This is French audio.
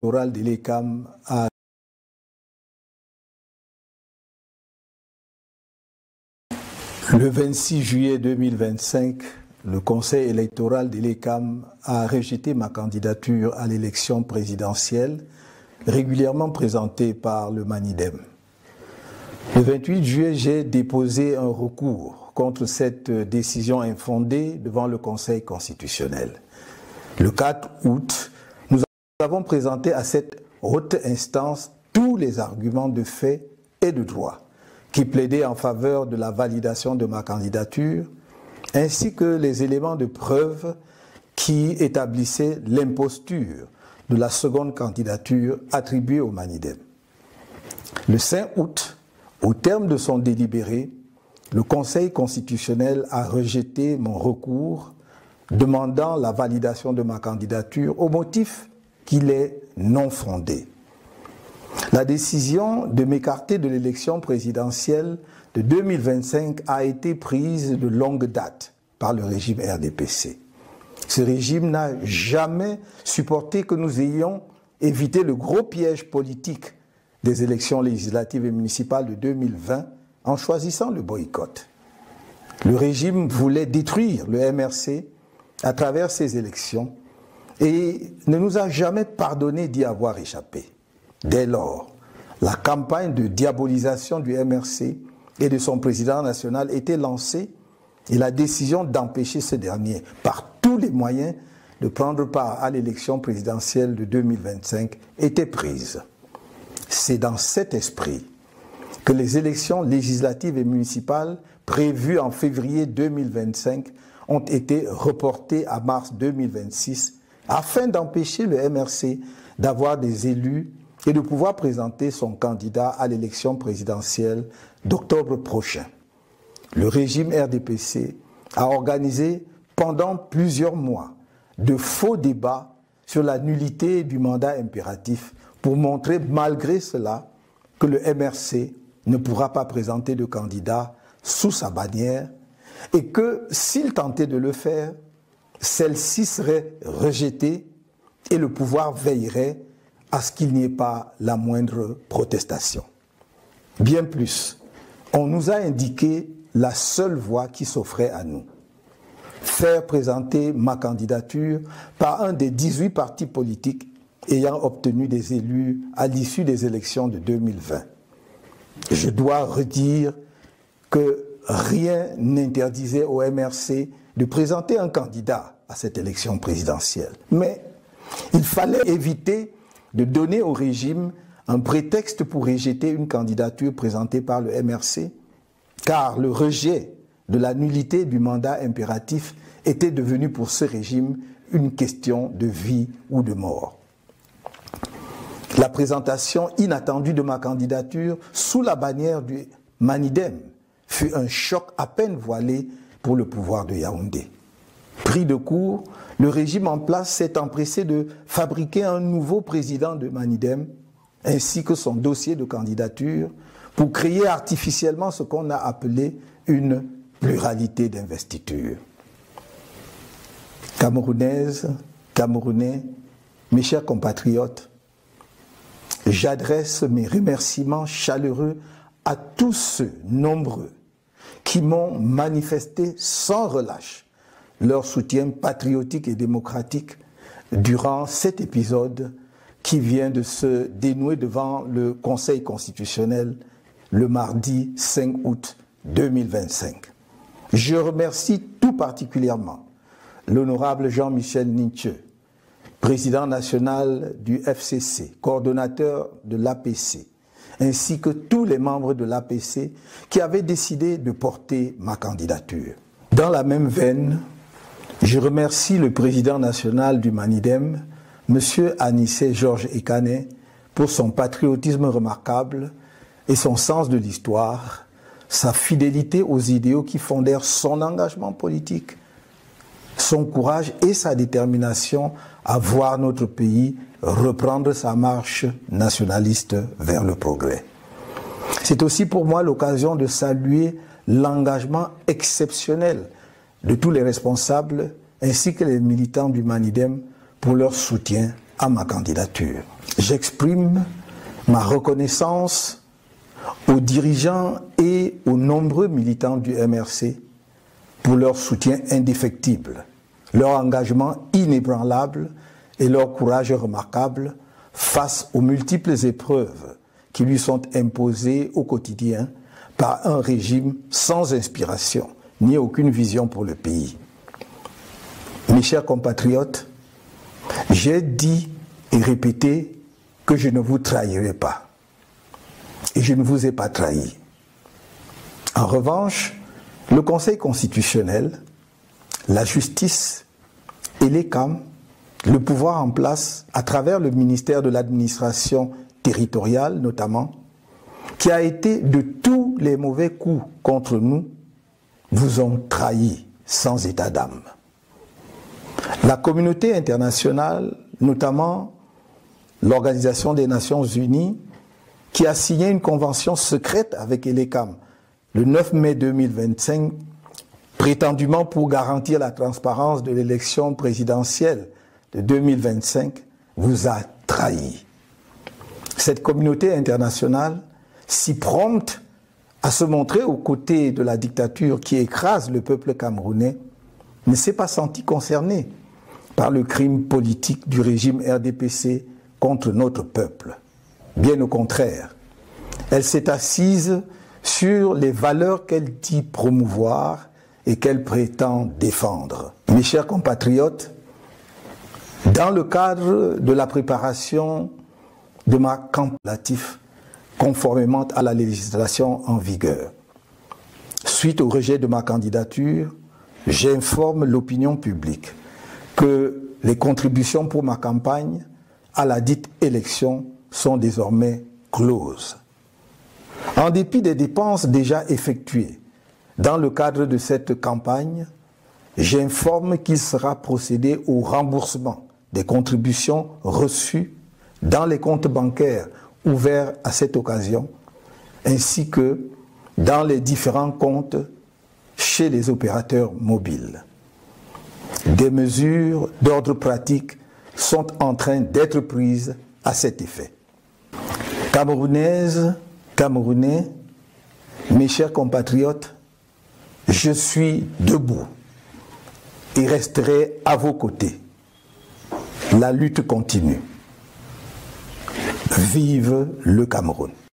électorale de l'ECAM a le 26 juillet 2025, le Conseil électoral de l'ECAM a rejeté ma candidature à l'élection présidentielle régulièrement présentée par le Manidem. Le 28 juillet, j'ai déposé un recours contre cette décision infondée devant le Conseil constitutionnel. Le 4 août, nous avons présenté à cette haute instance tous les arguments de fait et de droit qui plaidaient en faveur de la validation de ma candidature, ainsi que les éléments de preuve qui établissaient l'imposture de la seconde candidature attribuée au Manidem. Le 5 août, au terme de son délibéré, le Conseil constitutionnel a rejeté mon recours demandant la validation de ma candidature au motif qu'il est non fondé. La décision de m'écarter de l'élection présidentielle de 2025 a été prise de longue date par le régime RDPC. Ce régime n'a jamais supporté que nous ayons évité le gros piège politique des élections législatives et municipales de 2020 en choisissant le boycott. Le régime voulait détruire le MRC à travers ces élections et ne nous a jamais pardonné d'y avoir échappé. Dès lors, la campagne de diabolisation du MRC et de son président national était lancée et la décision d'empêcher ce dernier, par tous les moyens, de prendre part à l'élection présidentielle de 2025 était prise. C'est dans cet esprit que les élections législatives et municipales prévues en février 2025 ont été reportées à mars 2026 afin d'empêcher le MRC d'avoir des élus et de pouvoir présenter son candidat à l'élection présidentielle d'octobre prochain. Le régime RDPC a organisé pendant plusieurs mois de faux débats sur la nullité du mandat impératif pour montrer malgré cela que le MRC ne pourra pas présenter de candidat sous sa bannière et que s'il tentait de le faire, celle-ci serait rejetée et le pouvoir veillerait à ce qu'il n'y ait pas la moindre protestation. Bien plus, on nous a indiqué la seule voie qui s'offrait à nous. Faire présenter ma candidature par un des 18 partis politiques ayant obtenu des élus à l'issue des élections de 2020. Je dois redire que rien n'interdisait au MRC de présenter un candidat à cette élection présidentielle. Mais il fallait éviter de donner au régime un prétexte pour rejeter une candidature présentée par le MRC, car le rejet de la nullité du mandat impératif était devenu pour ce régime une question de vie ou de mort. La présentation inattendue de ma candidature sous la bannière du Manidem fut un choc à peine voilé pour le pouvoir de Yaoundé. Pris de court, le régime en place s'est empressé de fabriquer un nouveau président de Manidem ainsi que son dossier de candidature pour créer artificiellement ce qu'on a appelé une pluralité d'investiture. Camerounaises, Camerounais, mes chers compatriotes, j'adresse mes remerciements chaleureux à tous ceux nombreux qui m'ont manifesté sans relâche leur soutien patriotique et démocratique durant cet épisode qui vient de se dénouer devant le Conseil constitutionnel le mardi 5 août 2025. Je remercie tout particulièrement l'honorable Jean-Michel Ninche, président national du FCC, coordonnateur de l'APC, ainsi que tous les membres de l'APC qui avaient décidé de porter ma candidature. Dans la même veine, je remercie le président national du Manidem, M. Anissé Georges Ekane, pour son patriotisme remarquable et son sens de l'histoire, sa fidélité aux idéaux qui fondèrent son engagement politique, son courage et sa détermination à voir notre pays reprendre sa marche nationaliste vers le progrès. C'est aussi pour moi l'occasion de saluer l'engagement exceptionnel de tous les responsables ainsi que les militants du Manidem pour leur soutien à ma candidature. J'exprime ma reconnaissance aux dirigeants et aux nombreux militants du MRC pour leur soutien indéfectible, leur engagement inébranlable et leur courage remarquable face aux multiples épreuves qui lui sont imposées au quotidien par un régime sans inspiration ni aucune vision pour le pays. Mes chers compatriotes, j'ai dit et répété que je ne vous trahirai pas. Et je ne vous ai pas trahi. En revanche, le Conseil constitutionnel, la justice et les CAM, le pouvoir en place à travers le ministère de l'administration territoriale notamment, qui a été de tous les mauvais coups contre nous, vous ont trahis sans état d'âme. La communauté internationale, notamment l'Organisation des Nations Unies, qui a signé une convention secrète avec ELECAM le 9 mai 2025, prétendument pour garantir la transparence de l'élection présidentielle de 2025, vous a trahi. Cette communauté internationale, si prompte à se montrer aux côtés de la dictature qui écrase le peuple camerounais, ne s'est pas sentie concernée par le crime politique du régime RDPC contre notre peuple. Bien au contraire, elle s'est assise sur les valeurs qu'elle dit promouvoir et qu'elle prétend défendre. Mes chers compatriotes, dans le cadre de la préparation de ma campagne, conformément à la législation en vigueur, suite au rejet de ma candidature, j'informe l'opinion publique que les contributions pour ma campagne à la dite élection sont désormais closes. En dépit des dépenses déjà effectuées dans le cadre de cette campagne, j'informe qu'il sera procédé au remboursement des contributions reçues dans les comptes bancaires ouverts à cette occasion, ainsi que dans les différents comptes chez les opérateurs mobiles. Des mesures d'ordre pratique sont en train d'être prises à cet effet. Camerounaises, Camerounais, mes chers compatriotes, je suis debout et resterai à vos côtés. La lutte continue. Vive le Cameroun!